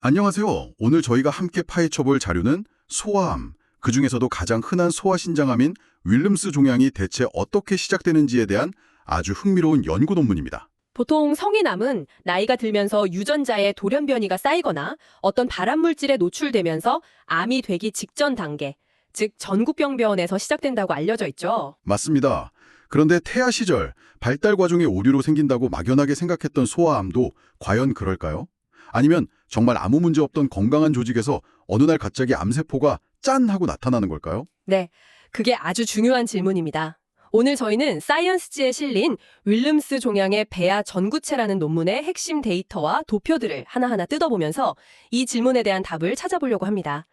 안녕하세요. 오늘 저희가 함께 파헤쳐볼 자료는 소아암, 그중에서도 가장 흔한 소아신장암인 윌름스 종양이 대체 어떻게 시작되는지에 대한 아주 흥미로운 연구 논문입니다. 보통 성인암은 나이가 들면서 유전자의 돌연변이가 쌓이거나 어떤 발암물질에 노출되면서 암이 되기 직전 단계, 즉 전구병변에서 시작된다고 알려져 있죠. 맞습니다. 그런데 태아 시절 발달 과정의 오류로 생긴다고 막연하게 생각했던 소아암도 과연 그럴까요? 아니면 정말 아무 문제 없던 건강한 조직에서 어느 날 갑자기 암세포가 짠 하고 나타나는 걸까요? 네, 그게 아주 중요한 질문입니다. 오늘 저희는 사이언스지에 실린 윌름스 종양의 배아 전구체라는 논문의 핵심 데이터와 도표들을 하나하나 뜯어보면서 이 질문에 대한 답을 찾아보려고 합니다.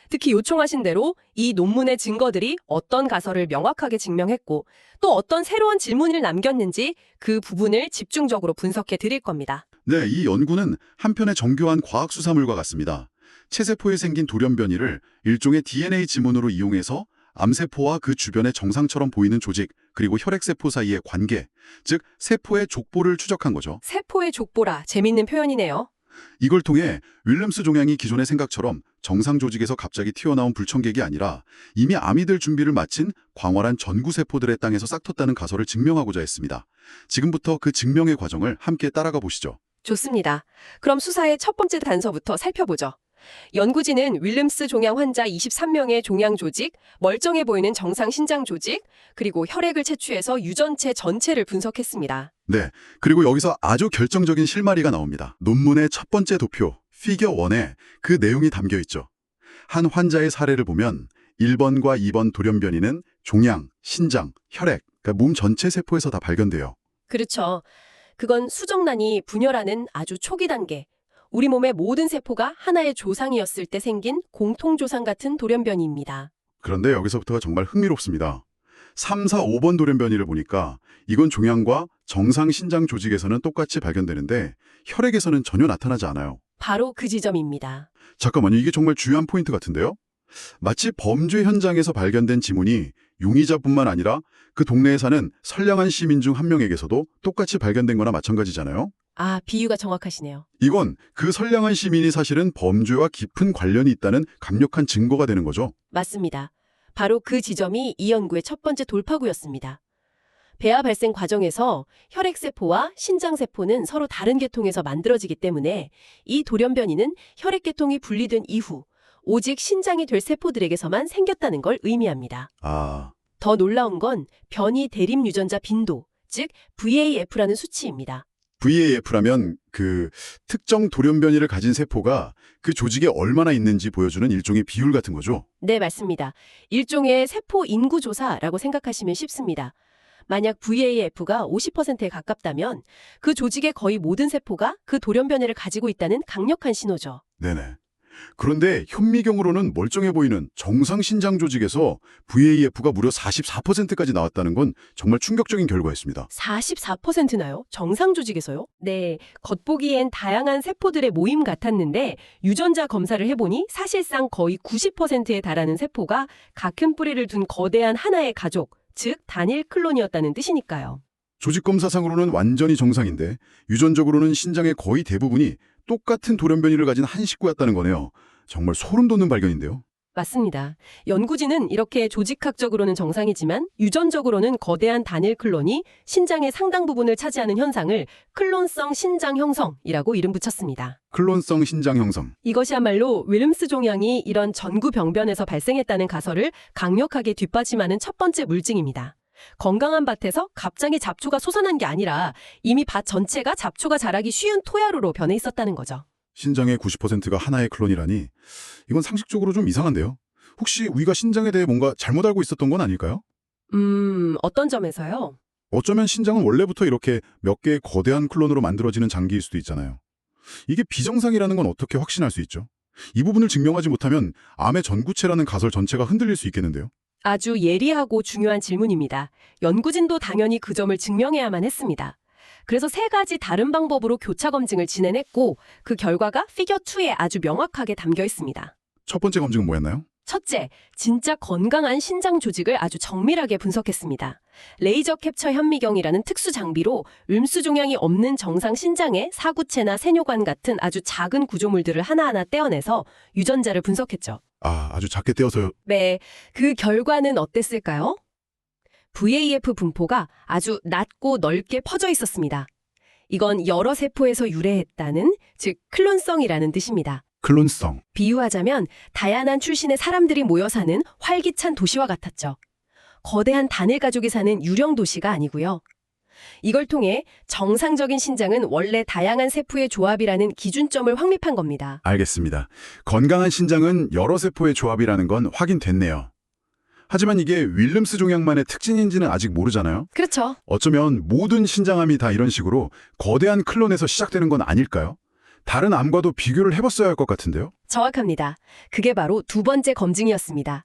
특히 요청하신 대로 이 논문의 증거들이 어떤 가설을 명확하게 증명했고 또 어떤 새로운 질문을 남겼는지 그 부분을 집중적으로 분석해 드릴 겁니다. 네, 이 연구는 한편의 정교한 과학 수사물과 같습니다. 체세포에 생긴 돌연변이를 일종의 DNA 지문으로 이용해서 암세포와 그 주변의 정상처럼 보이는 조직, 그리고 혈액세포 사이의 관계, 즉 세포의 족보를 추적한 거죠. 세포의 족보라, 재밌는 표현이네요. 이걸 통해 윌름스 종양이 기존의 생각처럼 정상 조직에서 갑자기 튀어나온 불청객이 아니라 이미 암이 될 준비를 마친 광활한 전구세포들의 땅에서 싹텄다는 가설을 증명하고자 했습니다. 지금부터 그 증명의 과정을 함께 따라가 보시죠. 좋습니다. 그럼 수사의 첫 번째 단서부터 살펴보죠. 연구진은 윌름스 종양 환자 23명의 종양 조직, 멀쩡해 보이는 정상 신장 조직, 그리고 혈액을 채취해서 유전체 전체를 분석했습니다. 네, 그리고 여기서 아주 결정적인 실마리가 나옵니다. 논문의 첫 번째 도표, 피겨 1에 그 내용이 담겨 있죠. 한 환자의 사례를 보면 1번과 2번 돌연변이는 종양, 신장, 혈액, 그러니까 몸 전체 세포에서 다 발견돼요. 그렇죠. 그건 수정란이 분열하는 아주 초기 단계. 우리 몸의 모든 세포가 하나의 조상이었을 때 생긴 공통조상 같은 돌연변이입니다. 그런데 여기서부터가 정말 흥미롭습니다. 3, 4, 5번 돌연변이를 보니까 이건 종양과 정상 신장 조직에서는 똑같이 발견되는데 혈액에서는 전혀 나타나지 않아요. 바로 그 지점입니다. 잠깐만요. 이게 정말 중요한 포인트 같은데요? 마치 범죄 현장에서 발견된 지문이 용의자뿐만 아니라 그 동네에 사는 선량한 시민 중 한 명에게서도 똑같이 발견된 거나 마찬가지잖아요. 아, 비유가 정확하시네요. 이건 그 선량한 시민이 사실은 범죄와 깊은 관련이 있다는 강력한 증거가 되는 거죠. 맞습니다. 바로 그 지점이 이 연구의 첫 번째 돌파구였습니다. 배아 발생 과정에서 혈액세포와 신장세포는 서로 다른 계통에서 만들어지기 때문에 이 돌연변이는 혈액계통이 분리된 이후 오직 신장이 될 세포들에게서만 생겼다는 걸 의미합니다. 아, 더 놀라운 건 변이 대립 유전자 빈도, 즉 VAF라는 수치입니다. VAF라면 그 특정 돌연변이를 가진 세포가 그 조직에 얼마나 있는지 보여주는 일종의 비율 같은 거죠. 네, 맞습니다. 일종의 세포 인구 조사라고 생각하시면 쉽습니다. 만약 VAF가 50%에 가깝다면 그 조직의 거의 모든 세포가 그 돌연변이를 가지고 있다는 강력한 신호죠. 네네. 그런데 현미경으로는 멀쩡해 보이는 정상 신장 조직에서 VAF가 무려 44%까지 나왔다는 건 정말 충격적인 결과였습니다. 44%나요? 정상 조직에서요? 네, 겉보기엔 다양한 세포들의 모임 같았는데 유전자 검사를 해보니 사실상 거의 90%에 달하는 세포가 같은 뿌리를 둔 거대한 하나의 가족, 즉 단일 클론이었다는 뜻이니까요. 조직 검사상으로는 완전히 정상인데 유전적으로는 신장의 거의 대부분이 똑같은 돌연변이를 가진 한 식구였다는 거네요. 정말 소름 돋는 발견인데요. 맞습니다. 연구진은 이렇게 조직학적으로는 정상이지만 유전적으로는 거대한 단일 클론이 신장의 상당 부분을 차지하는 현상을 클론성 신장 형성이라고 이름 붙였습니다. 클론성 신장 형성. 이것이야말로 윌름스 종양이 이런 전구병변에서 발생했다는 가설을 강력하게 뒷받침하는 첫 번째 물증입니다. 건강한 밭에서 갑자기 잡초가 솟아난 게 아니라 이미 밭 전체가 잡초가 자라기 쉬운 토야로로 변해 있었다는 거죠. 신장의 90%가 하나의 클론이라니 이건 상식적으로 좀 이상한데요. 혹시 우리가 신장에 대해 뭔가 잘못 알고 있었던 건 아닐까요? 어떤 점에서요? 어쩌면 신장은 원래부터 이렇게 몇 개의 거대한 클론으로 만들어지는 장기일 수도 있잖아요. 이게 비정상이라는 건 어떻게 확신할 수 있죠? 이 부분을 증명하지 못하면 암의 전구체라는 가설 전체가 흔들릴 수 있겠는데요. 아주 예리하고 중요한 질문입니다. 연구진도 당연히 그 점을 증명해야만 했습니다. 그래서 세 가지 다른 방법으로 교차 검증을 진행했고 그 결과가 피겨 2에 아주 명확하게 담겨 있습니다. 첫 번째 검증은 뭐였나요? 첫째, 진짜 건강한 신장 조직을 아주 정밀하게 분석했습니다. 레이저 캡처 현미경이라는 특수 장비로 윌름스 종양이 없는 정상 신장의 사구체나 세뇨관 같은 아주 작은 구조물들을 하나하나 떼어내서 유전자를 분석했죠. 아주 작게 떼어서요. 네, 그 결과는 어땠을까요? VAF 분포가 아주 낮고 넓게 퍼져 있었습니다. 이건 여러 세포에서 유래했다는, 즉 클론성이라는 뜻입니다. 클론성. 비유하자면 다양한 출신의 사람들이 모여 사는 활기찬 도시와 같았죠. 거대한 단일 가족이 사는 유령 도시가 아니고요. 이걸 통해 정상적인 신장은 원래 다양한 세포의 조합이라는 기준점을 확립한 겁니다. 알겠습니다. 건강한 신장은 여러 세포의 조합이라는 건 확인됐네요. 하지만 이게 윌름스 종양만의 특징인지는 아직 모르잖아요. 그렇죠. 어쩌면 모든 신장암이 다 이런 식으로 거대한 클론에서 시작되는 건 아닐까요? 다른 암과도 비교를 해봤어야 할 것 같은데요. 정확합니다. 그게 바로 두 번째 검증이었습니다.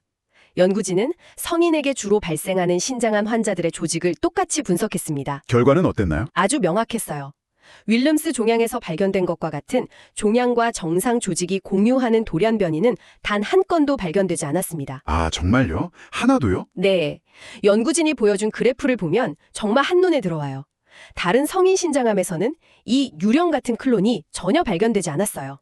연구진은 성인에게 주로 발생하는 신장암 환자들의 조직을 똑같이 분석했습니다. 결과는 어땠나요? 아주 명확했어요. 윌름스 종양에서 발견된 것과 같은 종양과 정상 조직이 공유하는 돌연 변이는 단 한 건도 발견되지 않았습니다. 아, 정말요? 하나도요? 네, 연구진이 보여준 그래프를 보면 정말 한눈에 들어와요. 다른 성인 신장암에서는 이 유령 같은 클론이 전혀 발견되지 않았어요.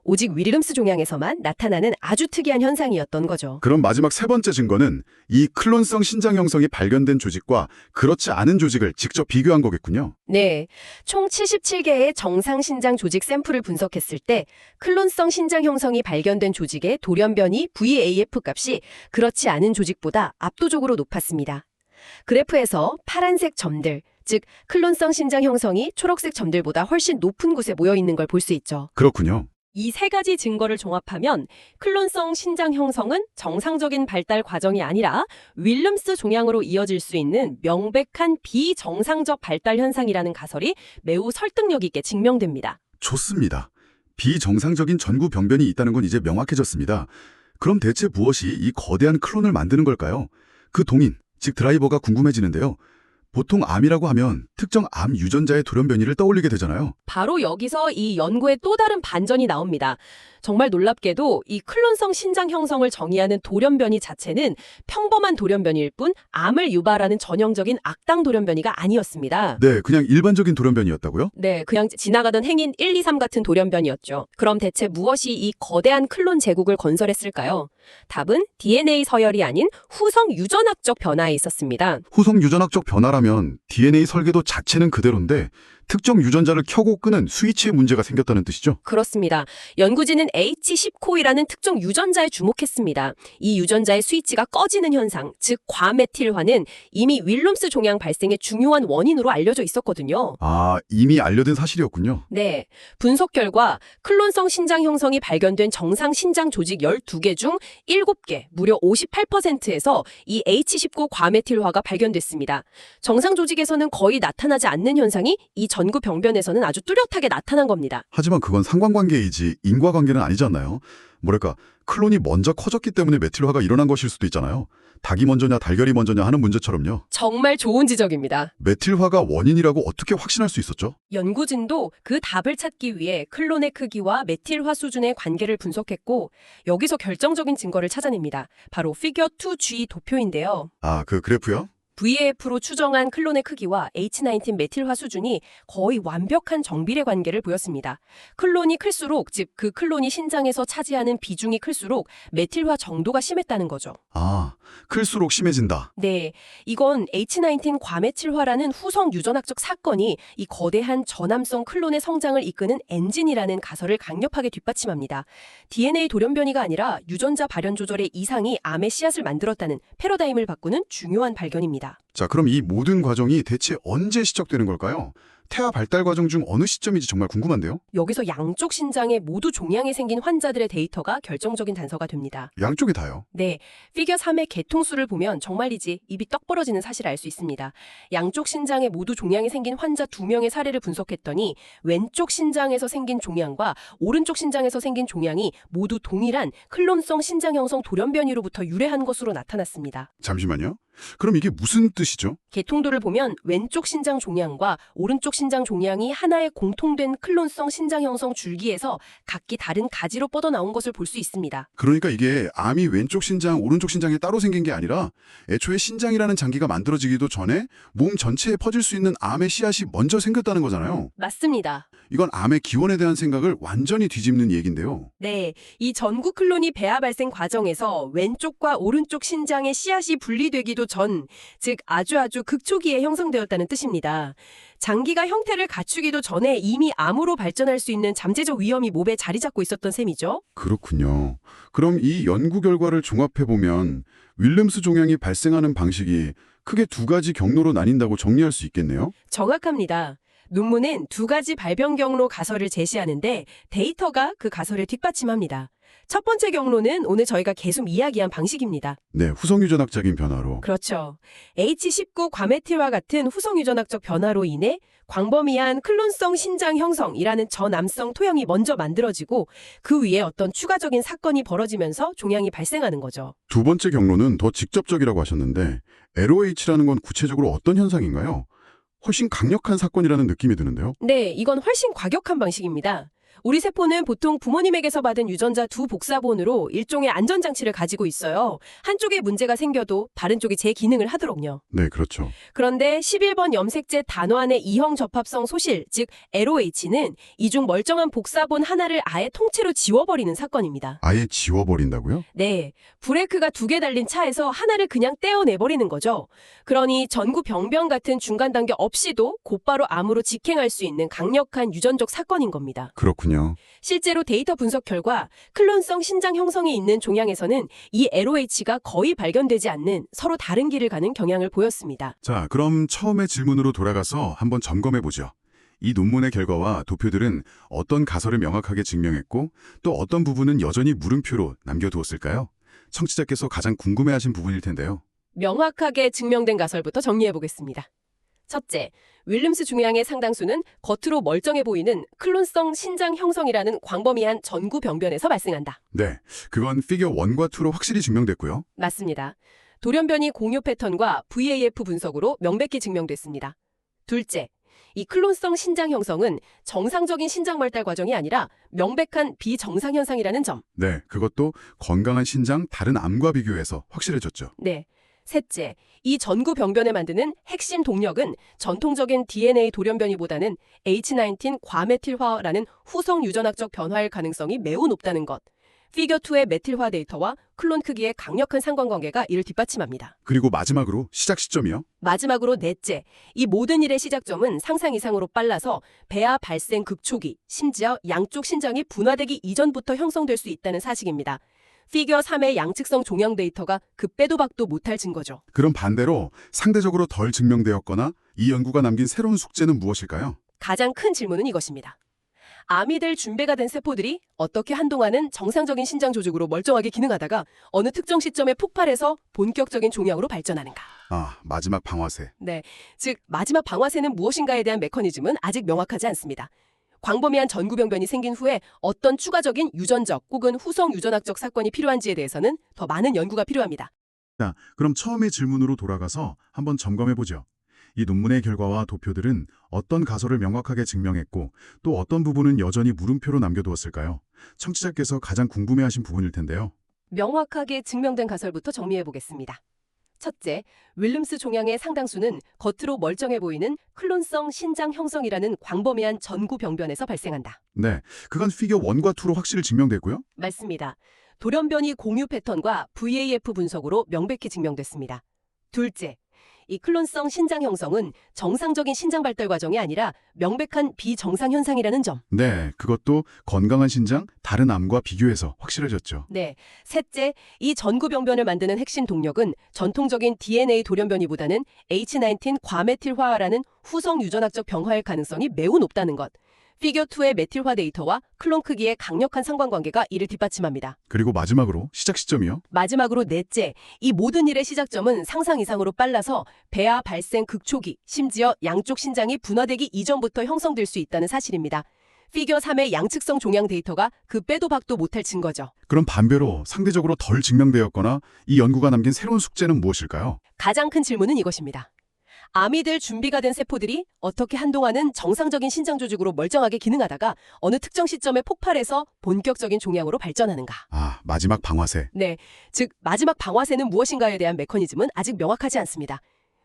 오직 윌름스 종양에서만 나타나는 아주 특이한 현상이었던 거죠. 그럼 마지막 세 번째 증거는 이 클론성 신장 형성이 발견된 조직과 그렇지 않은 조직을 직접 비교한 거겠군요. 네, 총 77개의 정상 신장 조직 샘플을 분석했을 때 클론성 신장 형성이 발견된 조직의 돌연 변이 VAF 값이 그렇지 않은 조직보다 압도적으로 높았습니다. 그래프에서 파란색 점들, 즉 클론성 신장 형성이 초록색 점들보다 훨씬 높은 곳에 모여 있는 걸 볼 수 있죠. 그렇군요. 이 세 가지 증거를 종합하면 클론성 신장 형성은 정상적인 발달 과정이 아니라 윌름스 종양으로 이어질 수 있는 명백한 비정상적 발달 현상이라는 가설이 매우 설득력 있게 증명됩니다. 좋습니다. 비정상적인 전구 병변이 있다는 건 이제 명확해졌습니다. 그럼 대체 무엇이 이 거대한 클론을 만드는 걸까요? 그 동인, 즉 드라이버가 궁금해지는데요. 보통 암이라고 하면 특정 암 유전자의 돌연 변이를 떠올리게 되잖아요. 바로 여기서 이 연구의 또 다른 반전이 나옵니다. 정말 놀랍게도 이 클론성 신장 형성을 정의하는 돌연 변이 자체는 평범한 돌연 변이일 뿐 암을 유발하는 전형적인 악당 돌연 변이가 아니었습니다. 네, 그냥 일반적인 돌연 변이였다고요? 네, 그냥 지나가던 행인 1, 2, 3 같은 돌연 변이였죠. 그럼 대체 무엇이 이 거대한 클론 제국을 건설했을까요? 답은 DNA 서열이 아닌 후성 유전학적 변화에 있었습니다. 후성 유전학적 변화라면 DNA 설계도 자체는 그대로인데 특정 유전자를 켜고 끄는 스위치에 문제가 생겼다는 뜻이죠? 그렇습니다. 연구진은 H10코이라는 특정 유전자에 주목했습니다. 이 유전자의 스위치가 꺼지는 현상, 즉 과메틸화는 이미 윌름스 종양 발생의 중요한 원인으로 알려져 있었거든요. 아, 이미 알려진 사실이었군요. 네, 분석 결과 클론성 신장 형성이 발견된 정상 신장 조직 12개 중 7개, 무려 58%에서 이 H19 과메틸화가 발견됐습니다. 정상 조직에서는 거의 나타나지 않는 현상이 이 전구 병변에서는 아주 뚜렷하게 나타난 겁니다. 하지만 그건 상관관계이지 인과관계는 아니잖아요. 뭐랄까, 클론이 먼저 커졌기 때문에 메틸화가 일어난 것일 수도 있잖아요. 닭이 먼저냐 달걀이 먼저냐 하는 문제처럼요. 정말 좋은 지적입니다. 메틸화가 원인이라고 어떻게 확신할 수 있었죠? 연구진도 그 답을 찾기 위해 클론의 크기와 메틸화 수준의 관계를 분석했고 여기서 결정적인 증거를 찾아냅니다. 바로 피겨 2G 도표인데요. 아, 그 그래프요? VAF로 추정한 클론의 크기와 H19 메틸화 수준이 거의 완벽한 정비례 관계를 보였습니다. 클론이 클수록, 즉 그 클론이 신장에서 차지하는 비중이 클수록 메틸화 정도가 심했다는 거죠. 아, 클수록 심해진다. 네, 이건 H19 과메틸화라는 후성 유전학적 사건이 이 거대한 전암성 클론의 성장을 이끄는 엔진이라는 가설을 강력하게 뒷받침합니다. DNA 돌연 변이가 아니라 유전자 발현 조절의 이상이 암의 씨앗을 만들었다는 패러다임을 바꾸는 중요한 발견입니다. 자, 그럼 이 모든 과정이 대체 언제 시작되는 걸까요? 태아 발달 과정 중 어느 시점인지 정말 궁금한데요? 여기서 양쪽 신장에 모두 종양이 생긴 환자들의 데이터가 결정적인 단서가 됩니다. 양쪽이 다요. 네, 피겨 3의 개통수를 보면 정말이지 입이 떡 벌어지는 사실을 알 수 있습니다. 양쪽 신장에 모두 종양이 생긴 환자 2명의 사례를 분석했더니 왼쪽 신장에서 생긴 종양과 오른쪽 신장에서 생긴 종양이 모두 동일한 클론성 신장 형성 돌연 변이로부터 유래한 것으로 나타났습니다. 잠시만요. 그럼 이게 무슨 뜻이죠? 개통도를 보면 왼쪽 신장 종양과 오른쪽 신장 종양이 하나의 공통된 클론성 신장 형성 줄기에서 각기 다른 가지로 뻗어나온 것을 볼 수 있습니다. 그러니까 이게 암이 왼쪽 신장, 오른쪽 신장에 따로 생긴 게 아니라 애초에 신장이라는 장기가 만들어지기도 전에 몸 전체에 퍼질 수 있는 암의 씨앗이 먼저 생겼다는 거잖아요. 맞습니다. 이건 암의 기원에 대한 생각을 완전히 뒤집는 얘기인데요. 네, 이 전구 클론이 배아 발생 과정에서 왼쪽과 오른쪽 신장의 씨앗이 분리되기도 전, 즉 아주 극초기에 형성되었다는 뜻입니다. 장기가 형태를 갖추기도 전에 이미 암으로 발전할 수 있는 잠재적 위험이 몸에 자리 잡고 있었던 셈이죠. 그렇군요. 그럼 이 연구 결과를 종합해보면 윌름스 종양이 발생하는 방식이 크게 두 가지 경로로 나뉜다고 정리할 수 있겠네요. 정확합니다. 논문은 두 가지 발병 경로 가설을 제시하는데 데이터가 그 가설을 뒷받침합니다. 첫 번째 경로는 오늘 저희가 계속 이야기한 방식입니다. 네, 후성유전학적인 변화로. 그렇죠. H19 과메틸과 같은 후성유전학적 변화로 인해 광범위한 클론성 신장 형성이라는 저남성 토형이 먼저 만들어지고 그 위에 어떤 추가적인 사건이 벌어지면서 종양이 발생하는 거죠. 두 번째 경로는 더 직접적이라고 하셨는데 LOH라는 건 구체적으로 어떤 현상인가요? 훨씬 강력한 사건이라는 느낌이 드는데요. 네, 이건 훨씬 과격한 방식입니다. 우리 세포는 보통 부모님에게서 받은 유전자 두 복사본으로 일종의 안전장치를 가지고 있어요. 한쪽에 문제가 생겨도 다른 쪽이 제 기능을 하도록요. 네, 그렇죠. 그런데 11번 염색제 단원의 이형 접합성 소실, 즉 LOH는 이중 멀쩡한 복사본 하나를 아예 통째로 지워버리는 사건입니다. 아예 지워버린다고요? 네, 브레이크가 두 개 달린 차에서 하나를 그냥 떼어내버리는 거죠. 그러니 전구 병변 같은 중간 단계 없이도 곧바로 암으로 직행할 수 있는 강력한 유전적 사건인 겁니다. 그렇군요. 실제로 데이터 분석 결과 클론성 신장 형성이 있는 종양에서는 이 LOH가 거의 발견되지 않는 서로 다른 길을 가는 경향을 보였습니다. 자, 그럼 처음의 질문으로 돌아가서 한번 점검해보죠. 이 논문의 결과와 도표들은 어떤 가설을 명확하게 증명했고 또 어떤 부분은 여전히 물음표로 남겨두었을까요? 청취자께서 가장 궁금해하신 부분일 텐데요. 명확하게 증명된 가설부터 정리해보겠습니다. 첫째, 윌름스 종양의 상당수는 겉으로 멀쩡해 보이는 클론성 신장 형성이라는 광범위한 전구 병변에서 발생한다. 네, 그건 피겨 1과 2로 확실히 증명됐고요. 맞습니다. 돌연변이 공유 패턴과 VAF 분석으로 명백히 증명됐습니다. 둘째, 이 클론성 신장 형성은 정상적인 신장 발달 과정이 아니라 명백한 비정상 현상이라는 점. 네, 그것도 건강한 신장 다른 암과 비교해서 확실해졌죠. 네. 셋째, 이 전구 병변을 만드는 핵심 동력은 전통적인 DNA 돌연변이보다는 H19 과메틸화라는 후성 유전학적 변화일 가능성이 매우 높다는 것. 피겨2의 메틸화 데이터와 클론 크기의 강력한 상관관계가 이를 뒷받침합니다. 그리고 마지막으로 시작 시점이요. 마지막으로 넷째, 이 모든 일의 시작점은 상상 이상으로 빨라서 배아 발생 극초기, 심지어 양쪽 신장이 분화되기 이전부터 형성될 수 있다는 사실입니다. 피겨 3의 양측성 종양 데이터가 그 빼도 박도 못할 증거죠. 그럼 반대로 상대적으로 덜 증명되었거나 이 연구가 남긴 새로운 숙제는 무엇일까요? 가장 큰 질문은 이것입니다. 암이 될 준비가 된 세포들이 어떻게 한동안은 정상적인 신장 조직으로 멀쩡하게 기능하다가 어느 특정 시점에 폭발해서 본격적인 종양으로 발전하는가? 아, 마지막 방아쇠. 네, 즉 마지막 방아쇠는 무엇인가에 대한 메커니즘은 아직 명확하지 않습니다. 광범위한 전구병변이 생긴 후에 어떤 추가적인 유전적 혹은 후성 유전학적 사건이 필요한지에 대해서는 더 많은 연구가 필요합니다. 자, 그럼 처음의 질문으로 돌아가서 한번 점검해보죠. 이 논문의 결과와 도표들은 어떤 가설을 명확하게 증명했고 또 어떤 부분은 여전히 물음표로 남겨두었을까요? 청취자께서 가장 궁금해하신 부분일 텐데요. 명확하게 증명된 가설부터 정리해 보겠습니다. 첫째, 윌름스 종양의 상당수는 겉으로 멀쩡해 보이는 클론성 신장 형성이라는 광범위한 전구 병변에서 발생한다. 네, 그건 피겨 1과 2로 확실히 증명됐고요. 맞습니다. 돌연변이 공유 패턴과 VAF 분석으로 명백히 증명됐습니다. 둘째, 이 클론성 신장 형성은 정상적인 신장 발달 과정이 아니라 명백한 비정상 현상이라는 점. 네, 그것도 건강한 신장, 다른 암과 비교해서 확실해졌죠. 네. 셋째, 이 전구병변을 만드는 핵심 동력은 전통적인 DNA 돌연변이보다는 H19 과메틸화라는 후성 유전학적 병화일 가능성이 매우 높다는 것. 피겨2의 메틸화 데이터와 클론 크기의 강력한 상관관계가 이를 뒷받침합니다. 그리고 마지막으로 시작 시점이요. 마지막으로 넷째, 이 모든 일의 시작점은 상상 이상으로 빨라서 배아 발생 극초기, 심지어 양쪽 신장이 분화되기 이전부터 형성될 수 있다는 사실입니다. 피겨 3의 양측성 종양 데이터가 그 빼도 박도 못할 증거죠. 그럼 반대로 상대적으로 덜 증명되었거나 이 연구가 남긴 새로운 숙제는 무엇일까요? 가장 큰 질문은 이것입니다. 암이 될 준비가 된 세포들이 어떻게 한동안은 정상적인 신장 조직으로 멀쩡하게 기능하다가 어느 특정 시점에 폭발해서 본격적인 종양으로 발전하는가. 아, 마지막 방화세. 네, 즉 마지막 방화세는 무엇인가에 대한 메커니즘은 아직 명확하지 않습니다.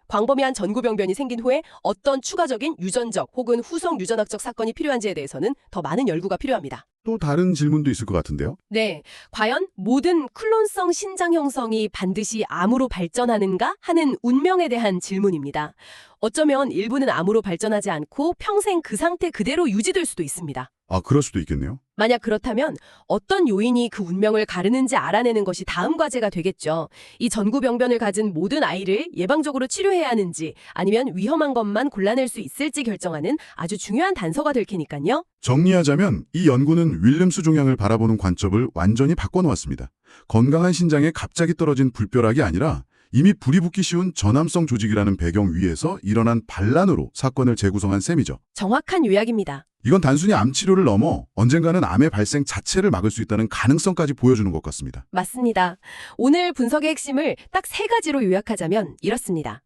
광범위한 전구병변이 생긴 후에 어떤 추가적인 유전적 혹은 후성 유전학적 사건이 필요한지에 대해서는 더 많은 연구가 필요합니다. 또 다른 질문도 있을 것 같은데요. 네, 과연 모든 클론성 신장 형성이 반드시 암으로 발전하는가 하는 운명에 대한 질문입니다. 어쩌면 일부는 암으로 발전하지 않고 평생 그 상태 그대로 유지될 수도 있습니다. 아, 그럴 수도 있겠네요. 만약 그렇다면 어떤 요인이 그 운명을 가르는지 알아내는 것이 다음 과제가 되겠죠. 이 전구병변을 가진 모든 아이를 예방적으로 치료해야 하는지 아니면 위험한 것만 골라낼 수 있을지 결정하는 아주 중요한 단서가 될 테니까요. 정리하자면 이 연구는 윌름스 종양을 바라보는 관점을 완전히 바꿔놓았습니다. 건강한 신장에 갑자기 떨어진 불벼락이 아니라 이미 불이 붙기 쉬운 전암성 조직이라는 배경 위에서 일어난 반란으로 사건을 재구성한 셈이죠. 정확한 요약입니다. 이건 단순히 암 치료를 넘어 언젠가는 암의 발생 자체를 막을 수 있다는 가능성까지 보여주는 것 같습니다. 맞습니다. 오늘 분석의 핵심을 딱 3가지로 요약하자면 이렇습니다.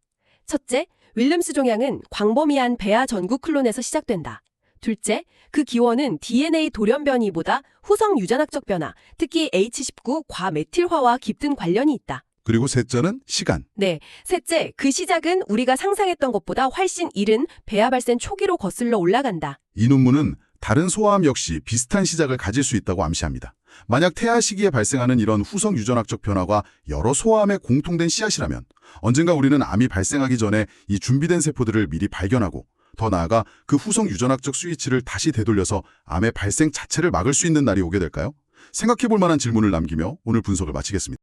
첫째, 윌름스 종양은 광범위한 배아 전구 클론에서 시작된다. 둘째, 그 기원은 DNA 돌연변이보다 후성 유전학적 변화, 특히 H19 과메틸화와 깊은 관련이 있다. 그리고 셋째는 시간. 네, 셋째, 그 시작은 우리가 상상했던 것보다 훨씬 이른 배아 발생 초기로 거슬러 올라간다. 이 논문은 다른 소아암 역시 비슷한 시작을 가질 수 있다고 암시합니다. 만약 태아 시기에 발생하는 이런 후성 유전학적 변화가 여러 소아암의 공통된 씨앗이라면 언젠가 우리는 암이 발생하기 전에 이 준비된 세포들을 미리 발견하고 더 나아가 그 후성 유전학적 스위치를 다시 되돌려서 암의 발생 자체를 막을 수 있는 날이 오게 될까요? 생각해 볼 만한 질문을 남기며 오늘 분석을 마치겠습니다.